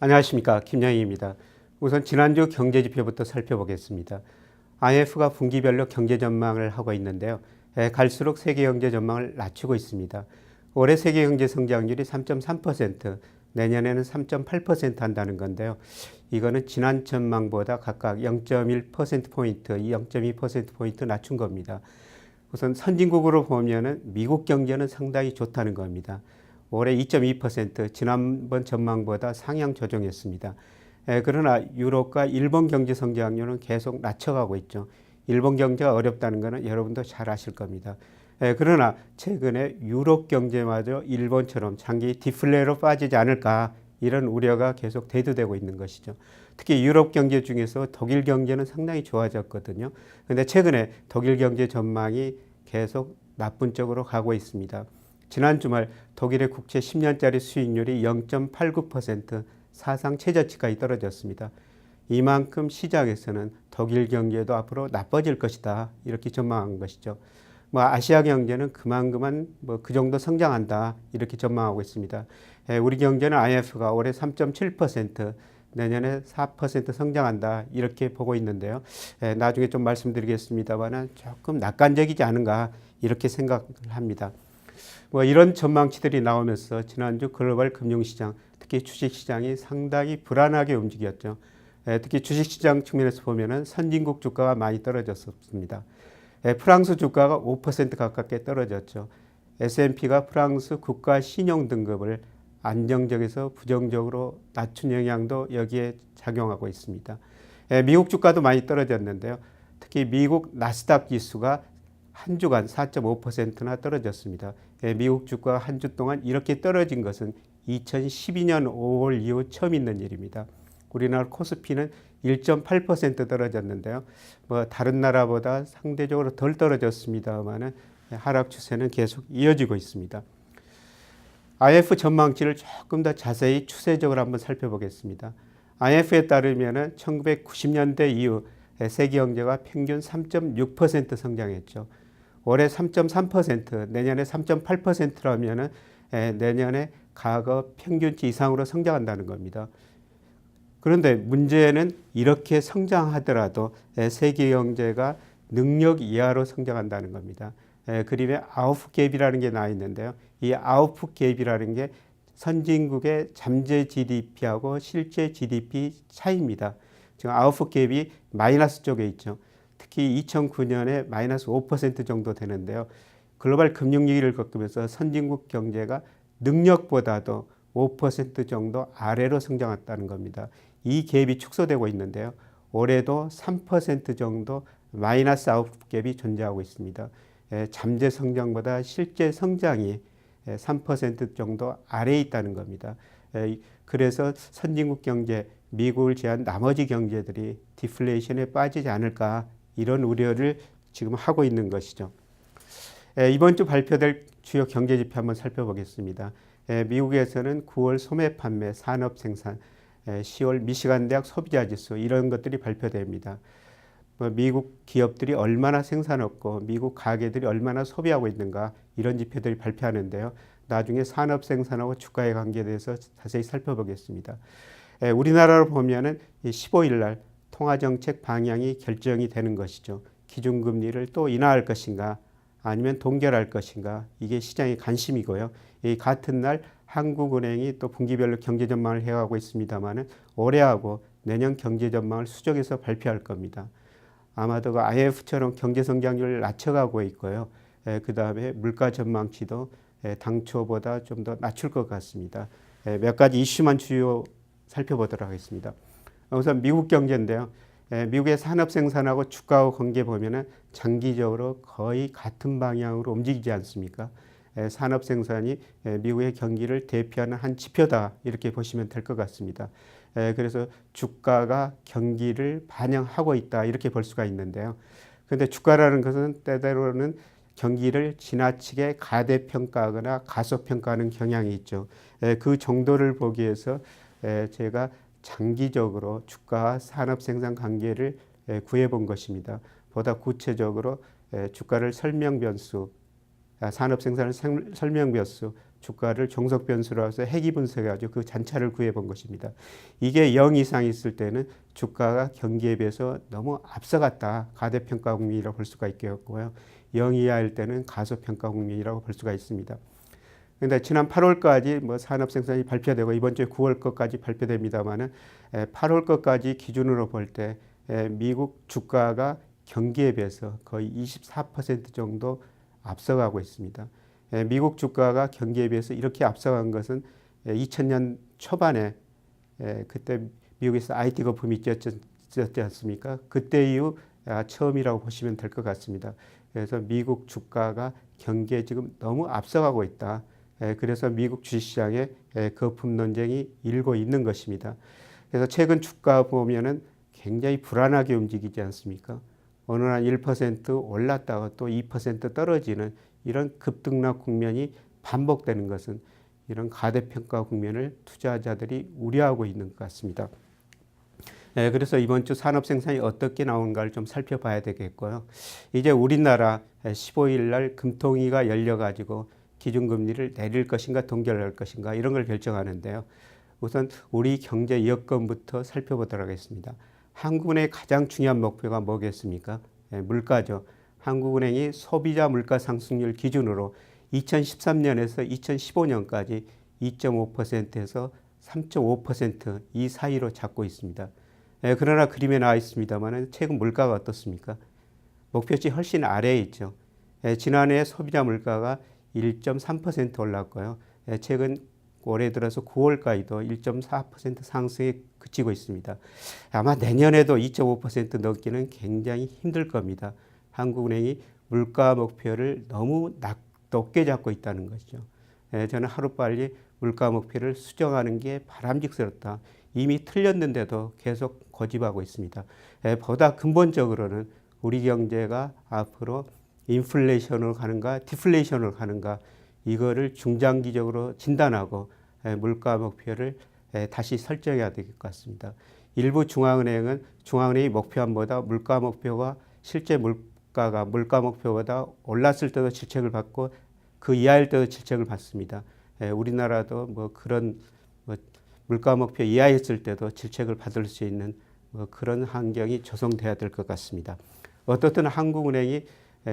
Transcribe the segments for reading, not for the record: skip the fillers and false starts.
안녕하십니까, 김영희입니다. 우선 지난주 경제지표부터 살펴보겠습니다. IMF가 분기별로 경제 전망을 하고 있는데요. 갈수록 세계 경제 전망을 낮추고 있습니다. 올해 세계 경제 성장률이 3.3%, 내년에는 3.8% 한다는 건데요. 이거는 지난 전망보다 각각 0.1%포인트, 0.2%포인트 낮춘 겁니다. 우선 선진국으로 보면은 미국 경제는 상당히 좋다는 겁니다. 올해 2.2%, 지난번 전망보다 상향 조정했습니다. 그러나 유럽과 일본 경제 성장률은 계속 낮춰가고 있죠. 일본 경제가 어렵다는 것은 여러분도 잘 아실 겁니다. 그러나 최근에 유럽 경제마저 일본처럼 장기 디플레로 빠지지 않을까, 이런 우려가 계속 대두되고 있는 것이죠. 특히 유럽 경제 중에서 독일 경제는 상당히 좋아졌거든요. 그런데 최근에 독일 경제 전망이 계속 나쁜 쪽으로 가고 있습니다. 지난 주말 독일의 국채 10년짜리 수익률이 0.89%, 사상 최저치까지 떨어졌습니다. 이만큼 시장에서는 독일 경제도 앞으로 나빠질 것이다, 이렇게 전망한 것이죠. 아시아 경제는 그만 그 정도 성장한다, 이렇게 전망하고 있습니다. 우리 경제는 IMF가 올해 3.7%, 내년에 4% 성장한다, 이렇게 보고 있는데요. 나중에 좀 말씀드리겠습니다만 조금 낙관적이지 않은가, 이렇게 생각을 합니다. 이런 전망치들이 나오면서 지난주 글로벌 금융시장, 특히 주식시장이 상당히 불안하게 움직였죠. 특히 주식시장 측면에서 보면은 선진국 주가가 많이 떨어졌습니다. 프랑스 주가가 5% 가깝게 떨어졌죠. S&P가 프랑스 국가 신용 등급을 안정적에서 부정적으로 낮춘 영향도 여기에 작용하고 있습니다. 미국 주가도 많이 떨어졌는데요. 특히 미국 나스닥 지수가 한 주간 4.5%나 떨어졌습니다. 미국 주가가 한 주 동안 이렇게 떨어진 것은 2012년 5월 이후 처음 있는 일입니다. 우리나라 코스피는 1.8% 떨어졌는데요. 다른 나라보다 상대적으로 덜 떨어졌습니다만은 하락 추세는 계속 이어지고 있습니다. IMF 전망치를 조금 더 자세히 추세적으로 한번 살펴보겠습니다. IMF에 따르면 1990년대 이후 세계 경제가 평균 3.6% 성장했죠. 올해 3.3%, 내년에 3.8%라면 내년에 과거 평균치 이상으로 성장한다는 겁니다. 그런데 문제는 이렇게 성장하더라도 세계 경제가 능력 이하로 성장한다는 겁니다. 그림에 아웃풋갭이라는 게 나와 있는데요. 이 아웃풋갭이라는 게 선진국의 잠재 GDP하고 실제 GDP 차이입니다. 지금 아웃풋갭이 마이너스 쪽에 있죠. 특히 2009년에 마이너스 5% 정도 되는데요. 글로벌 금융위기를 겪으면서 선진국 경제가 능력보다도 5% 정도 아래로 성장했다는 겁니다. 이 갭이 축소되고 있는데요. 올해도 3% 정도 마이너스 아웃갭이 존재하고 있습니다. 잠재 성장보다 실제 성장이 3% 정도 아래에 있다는 겁니다. 그래서 선진국 경제, 미국을 제한 나머지 경제들이 디플레이션에 빠지지 않을까, 이런 우려를 지금 하고 있는 것이죠. 이번 주 발표될 주요 경제지표 한번 살펴보겠습니다. 미국에서는 9월 소매 판매, 산업 생산, 10월 미시간 대학 소비자지수, 이런 것들이 발표됩니다. 미국 기업들이 얼마나 생산했고 미국 가게들이 얼마나 소비하고 있는가, 이런 지표들이 발표하는데요. 나중에 산업 생산하고 주가의 관계에 대해서 자세히 살펴보겠습니다. 우리나라로 보면은 15일 날 통화정책 방향이 결정이 되는 것이죠. 기준금리를 또 인하할 것인가 아니면 동결할 것인가, 이게 시장의 관심이고요. 이 같은 날 한국은행이 또 분기별로 경제 전망을 해가고 있습니다만은 올해하고 내년 경제 전망을 수정해서 발표할 겁니다. 아마도 그 IMF처럼 경제 성장률을 낮춰가고 있고요. 그 다음에 물가 전망치도 당초보다 좀 더 낮출 것 같습니다. 몇 가지 이슈만 주요 살펴보도록 하겠습니다. 우선 미국 경제인데요. 미국의 산업 생산하고 주가와 관계 보면은 장기적으로 거의 같은 방향으로 움직이지 않습니까? 산업 생산이 미국의 경기를 대표하는 한 지표다, 이렇게 보시면 될 것 같습니다. 그래서 주가가 경기를 반영하고 있다, 이렇게 볼 수가 있는데요. 그런데 주가라는 것은 때때로는 경기를 지나치게 가대평가하거나 가소평가하는 경향이 있죠. 그 정도를 보기 위해서 제가 장기적으로 주가와 산업 생산 관계를 구해 본 것입니다. 보다 구체적으로 주가를 설명 변수, 산업 생산 설명 변수, 주가를 종속 변수로 해서 해기 분석해가지고 그 잔차를 구해본 것입니다. 이게 0 이상 있을 때는 주가가 경기에 비해서 너무 앞서갔다. 가대평가 국면이라고 볼 수가 있겠고요. 0 이하일 때는 가소평가 국면이라고 볼 수가 있습니다. 그런데 지난 8월까지 뭐 산업 생산이 발표되고 이번 주에 9월 것까지 발표됩니다만은 8월 것까지 기준으로 볼 때 미국 주가가 경기에 비해서 거의 24% 정도 앞서가고 있습니다. 미국 주가가 경기에 비해서 이렇게 앞서간 것은 2000년 초반에 그때 미국에서 IT 거품이 있었지 않습니까? 그때 이후 처음이라고 보시면 될 것 같습니다. 그래서 미국 주가가 경기에 지금 너무 앞서가고 있다. 그래서 미국 주식시장에 거품 논쟁이 일고 있는 것입니다. 그래서 최근 주가 보면은 굉장히 불안하게 움직이지 않습니까? 어느 날 1% 올랐다가 또 2% 떨어지는 이런 급등락 국면이 반복되는 것은 이런 가대평가 국면을 투자자들이 우려하고 있는 것 같습니다. 그래서 이번 주 산업 생산이 어떻게 나오는가를 좀 살펴봐야 되겠고요. 이제 우리나라 15일 날 금통위가 열려가지고 기준금리를 내릴 것인가 동결할 것인가 이런 걸 결정하는데요. 우선 우리 경제 여건부터 살펴보도록 하겠습니다. 한국은행의 가장 중요한 목표가 뭐겠습니까? 물가죠. 한국은행이 소비자 물가 상승률 기준으로 2013년에서 2015년까지 2.5%에서 3.5% 사이로 잡고 있습니다. 그러나 그림에 나와 있습니다만 최근 물가가 어떻습니까? 목표치 훨씬 아래에 있죠. 지난해 소비자 물가가 1.3% 올랐고요. 최근 올해 들어서 9월까지도 1.4% 상승에 그치고 있습니다. 아마 내년에도 2.5% 넘기는 굉장히 힘들 겁니다. 한국은행이 물가 목표를 너무 높게 잡고 있다는 것이죠. 저는 하루빨리 물가 목표를 수정하는 게 바람직스럽다. 이미 틀렸는데도 계속 고집하고 있습니다. 보다 근본적으로는 우리 경제가 앞으로 인플레이션으로 가는가 디플레이션으로 가는가 이거를 중장기적으로 진단하고 물가 목표를 다시 설정해야 될 것 같습니다. 일부 중앙은행은 중앙은행이 목표한보다 물가 목표가 실제 물가가 물가 목표보다 올랐을 때도 질책을 받고 그 이하일 때도 질책을 받습니다. 우리나라도 뭐 그런 물가 목표 이하였을 때도 질책을 받을 수 있는 그런 환경이 조성돼야 될 것 같습니다. 어떻든 한국은행이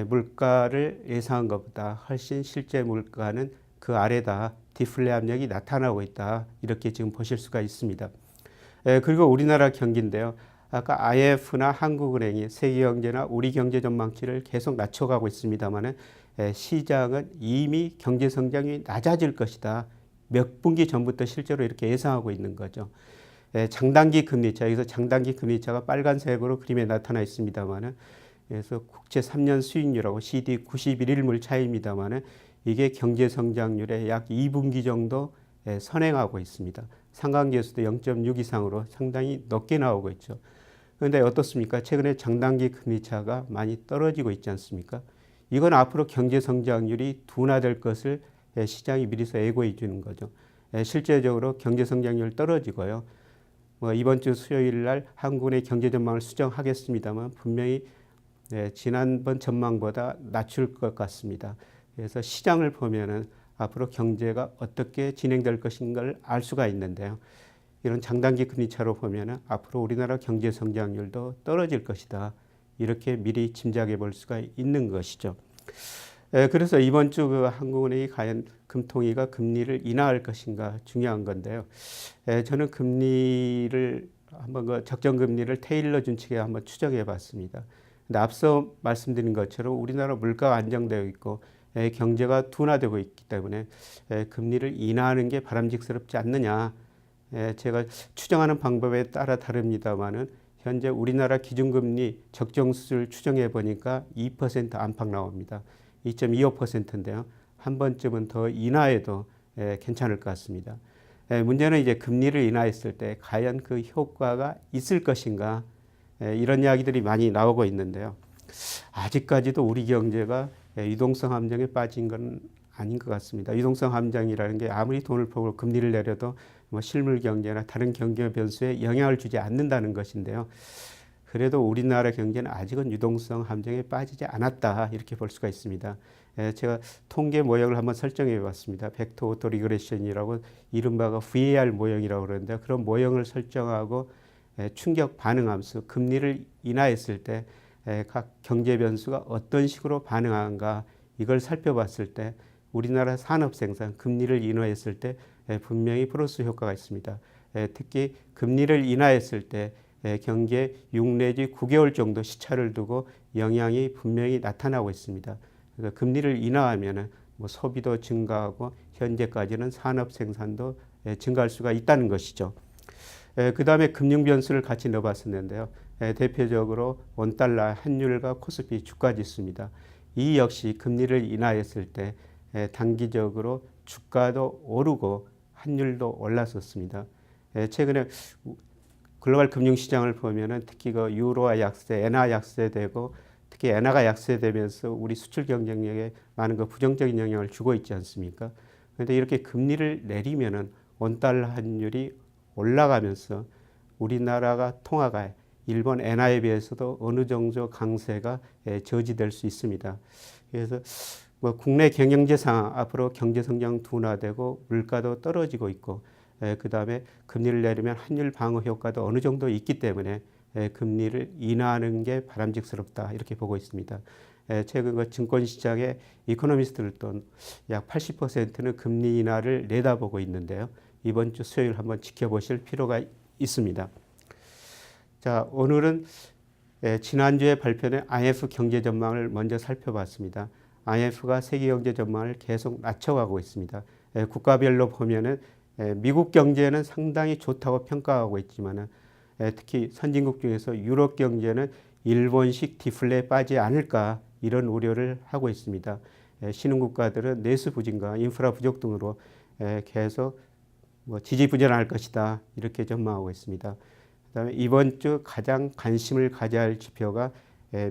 물가를 예상한 것보다 훨씬 실제 물가는 그 아래다. 디플레 압력이 나타나고 있다. 이렇게 지금 보실 수가 있습니다. 그리고 우리나라 경기인데요. 아까 IMF나 한국은행이 세계경제나 우리 경제 전망치를 계속 낮춰가고 있습니다만 시장은 이미 경제 성장이 낮아질 것이다. 몇 분기 전부터 실제로 이렇게 예상하고 있는 거죠. 장단기 금리차, 여기서 장단기 금리차가 빨간색으로 그림에 나타나 있습니다만 그래서 국채 3년 수익률하고 CD 91일물 차이입니다만 이게 경제 성장률의 약 2분기 정도 선행하고 있습니다. 상관계수도 0.6 이상으로 상당히 높게 나오고 있죠. 그런데 어떻습니까? 최근에 장단기 금리차가 많이 떨어지고 있지 않습니까? 이건 앞으로 경제 성장률이 둔화될 것을 시장이 미리서 예고해 주는 거죠. 실제적으로 경제 성장률 떨어지고요. 이번 주 수요일 날 한국의 경제 전망을 수정하겠습니다만 분명히 지난번 전망보다 낮출 것 같습니다. 그래서 시장을 보면은 앞으로 경제가 어떻게 진행될 것인가를 알 수가 있는데요. 이런 장단기 금리차로 보면은 앞으로 우리나라 경제 성장률도 떨어질 것이다. 이렇게 미리 짐작해 볼 수가 있는 것이죠. 그래서 이번 주 그 한국은행이 과연 금통위가 금리를 인하할 것인가 중요한 건데요. 저는 금리를 한번 그 적정 금리를 테일러 준칙에 한번 추정해 봤습니다. 근데 앞서 말씀드린 것처럼 우리나라 물가가 안정되어 있고 경제가 둔화되고 있기 때문에 금리를 인하하는 게 바람직스럽지 않느냐. 제가 추정하는 방법에 따라 다릅니다만은 현재 우리나라 기준금리 적정수를 추정해 보니까 2% 안팎 나옵니다. 2.25%인데요. 한 번쯤은 더 인하해도 괜찮을 것 같습니다. 문제는 이제 금리를 인하했을 때 과연 그 효과가 있을 것인가 이런 이야기들이 많이 나오고 있는데요. 아직까지도 우리 경제가 유동성 함정에 빠진 건 아닌 것 같습니다. 유동성 함정이라는 게 아무리 돈을 풀고 금리를 내려도 뭐 실물 경제나 다른 경제 변수에 영향을 주지 않는다는 것인데요. 그래도 우리나라 경제는 아직은 유동성 함정에 빠지지 않았다 이렇게 볼 수가 있습니다. 제가 통계 모형을 한번 설정해 봤습니다. 벡터 오토 리그레션이라고 이른바가 VAR 모형이라고 그러는데 그런 모형을 설정하고 충격 반응 함수 금리를 인하했을 때 각 경제 변수가 어떤 식으로 반응하는가 이걸 살펴봤을 때 우리나라 산업 생산 금리를 인하했을 때 분명히 플러스 효과가 있습니다. 특히 금리를 인하했을 때 경기에 6 내지 9개월 정도 시차를 두고 영향이 분명히 나타나고 있습니다. 그래서 금리를 인하하면 뭐 소비도 증가하고 현재까지는 산업 생산도 증가할 수가 있다는 것이죠. 그 다음에 금융 변수를 같이 넣어봤었는데요. 대표적으로 원달러 환율과 코스피 주가 지수입니다. 이 역시 금리를 인하했을 때 단기적으로 주가도 오르고 환율도 올랐었습니다. 최근에 글로벌 금융시장을 보면은 특히 그 유로화 약세, 엔화 약세되고 특히 엔화가 약세되면서 우리 수출 경쟁력에 많은 그 부정적인 영향을 주고 있지 않습니까? 그런데 이렇게 금리를 내리면은 원달러 환율이 올라가면서 우리나라가 통화가 일본 엔화에 비해서도 어느 정도 강세가 저지될 수 있습니다. 그래서 뭐 국내 경영제 상황 앞으로 경제 성장 둔화되고 물가도 떨어지고 있고 그 다음에 금리를 내리면 환율 방어 효과도 어느 정도 있기 때문에 금리를 인하하는 게 바람직스럽다 이렇게 보고 있습니다. 최근 그 증권시장의 이코노미스트들도 약 80%는 금리 인하를 내다보고 있는데요. 이번 주 수요일 한번 지켜보실 필요가 있습니다. 자, 오늘은 지난주에 발표된 IMF 경제 전망을 먼저 살펴봤습니다. IMF가 세계 경제 전망을 계속 낮춰가고 있습니다. 국가별로 보면은 미국 경제는 상당히 좋다고 평가하고 있지만 특히 선진국 중에서 유럽 경제는 일본식 디플레에 빠지지 않을까 이런 우려를 하고 있습니다. 신흥국가들은 내수 부진과 인프라 부족 등으로 계속 뭐 지지부진할 것이다 이렇게 전망하고 있습니다. 그다음에 이번 주 가장 관심을 가져야 할 지표가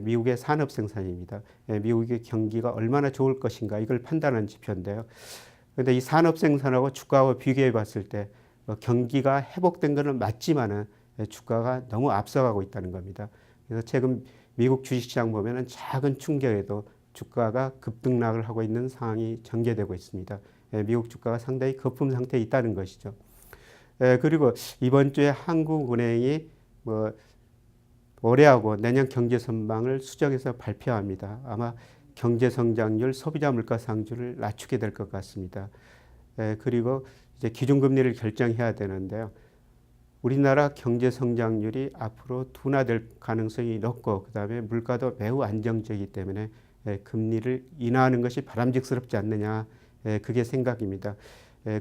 미국의 산업 생산입니다. 미국의 경기가 얼마나 좋을 것인가 이걸 판단하는 지표인데요. 그런데 이 산업 생산하고 주가하고 비교해 봤을 때 경기가 회복된 것은 맞지만은 주가가 너무 앞서가고 있다는 겁니다. 그래서 최근 미국 주식시장 보면은 작은 충격에도 주가가 급등락을 하고 있는 상황이 전개되고 있습니다. 미국 주가가 상당히 거품 상태에 있다는 것이죠. 그리고 이번 주에 한국은행이 뭐 올해하고 내년 경제 전망을 수정해서 발표합니다. 아마 경제 성장률, 소비자 물가 상승률을 낮추게 될 것 같습니다. 그리고 이제 기준금리를 결정해야 되는데요. 우리나라 경제 성장률이 앞으로 둔화될 가능성이 높고 그다음에 물가도 매우 안정적이기 때문에 금리를 인하하는 것이 바람직스럽지 않느냐 그게 생각입니다.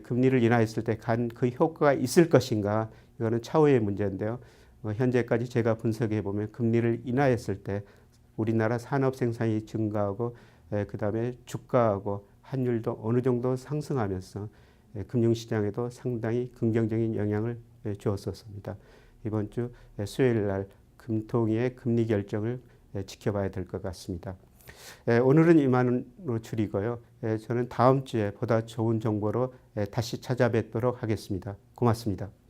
금리를 인하했을 때 간 그 효과가 있을 것인가 이거는 차후의 문제인데요. 현재까지 제가 분석해 보면 금리를 인하했을 때 우리나라 산업 생산이 증가하고 그다음에 주가하고 환율도 어느 정도 상승하면서 금융시장에도 상당히 긍정적인 영향을 주었었습니다. 이번 주 수요일 날 금통위의 금리 결정을 지켜봐야 될 것 같습니다. 오늘은 이만으로 줄이고요. 저는 다음 주에 보다 좋은 정보로 다시 찾아뵙도록 하겠습니다. 고맙습니다.